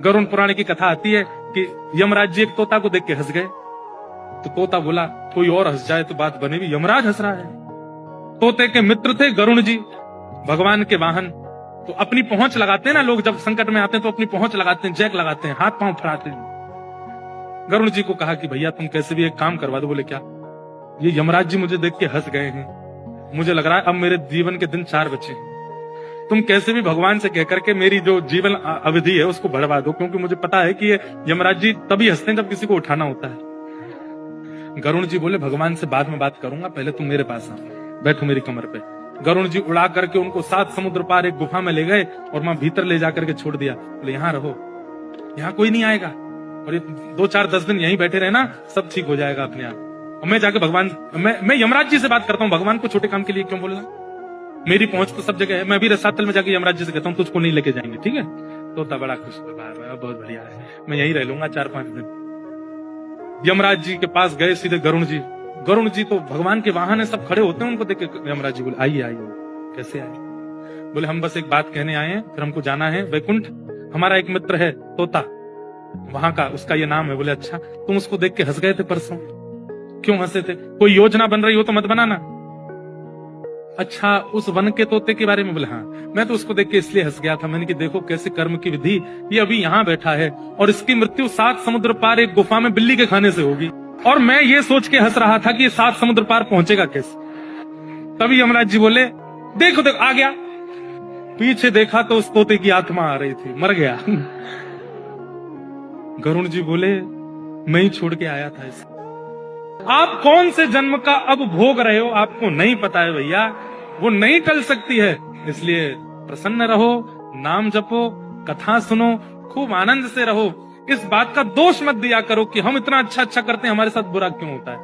गरुड़ पुराण की कथा आती है कि यमराज जी एक तोता को देख के हंस गए। तो तोता बोला कोई और हंस जाए तो बात बनेगी, यमराज हंस रहा है। तोते के मित्र थे गरुड़ जी, भगवान के वाहन। तो अपनी पहुंच लगाते हैं ना लोग, जब संकट में आते हैं तो अपनी पहुंच लगाते हैं, जैक लगाते हैं, हाथ पांव फड़ाते हैं। गरुड़ जी को कहा कि भैया तुम कैसे भी एक काम करवा दो। बोले क्या? ये यमराज जी मुझे देख के हंस गए हैं, मुझे लग रहा है अब मेरे जीवन के दिन 4 बचे हैं। तुम कैसे भी भगवान से कहकर के मेरी जो जीवन अवधि है उसको बढ़वा दो, क्योंकि मुझे पता है कि ये यमराज जी तभी हंसते हैं जब किसी को उठाना होता है। गरुड़ जी बोले भगवान से बाद में बात करूंगा, पहले तुम मेरे पास आओ, बैठो मेरी कमर पे। गरुड़ जी उड़ा करके उनको 7 समुद्र पार एक गुफा में ले गए और वहां भीतर ले जाकर के छोड़ दिया। बोले यहाँ रहो, यहाँ कोई नहीं आएगा, और ये 2-4-10 दिन यहीं बैठे रहना, सब ठीक हो जाएगा अपने आप। और मैं जाके भगवान, मैं यमराज जी से बात करता हूँ, भगवान को छोटे काम के लिए क्यों बोलना, मेरी पहुंच तो सब जगह है। मैं भी रसातल में जाके यमराज जी से कहता हूँ तुझको नहीं लेके जाएंगे, ठीक है? तोता बड़ा खुश हुआ, बहुत बढ़िया है, मैं यहीं रह लूंगा 4-5 दिन। यमराज जी के पास गए सीधे गरुड़ जी। गरुड़ जी तो भगवान के वाहन है, सब खड़े होते हैं, उनको देख के यमराज जी बोले आइए आइए। कैसे आए? बोले हम बस एक बात कहने आए हैं, फिर हमको जाना है वैकुंठ। हमारा एक मित्र है तोता, वहां का, उसका ये नाम है। बोले अच्छा, तुम उसको देख के हंस गए थे परसों, क्यों हंसे थे? कोई योजना बन रही हो तो मत बनाना। अच्छा, उस वन के तोते के बारे में? बोले हाँ, मैं तो उसको देख के इसलिए हंस गया था, मैंने कि देखो कैसे कर्म की विधि, ये अभी यहाँ बैठा है और इसकी मृत्यु 7 समुद्र पार एक गुफा में बिल्ली के खाने से होगी, और मैं ये सोच के हंस रहा था कि ये 7 समुद्र पार पहुंचेगा कैसे। तभी यमराज जी बोले देखो देखो आ गया। पीछे देखा तो उस तोते की आत्मा आ रही थी, मर गया। गरुड़ जी बोले मैं ही छोड़ के आया था इसे। आप कौन से जन्म का अब भोग रहे हो आपको नहीं पता है भैया, वो नहीं टल सकती है। इसलिए प्रसन्न रहो, नाम जपो, कथा सुनो, खूब आनंद से रहो। इस बात का दोष मत दिया करो कि हम इतना अच्छा अच्छा करते हैं, हमारे साथ बुरा क्यों होता है।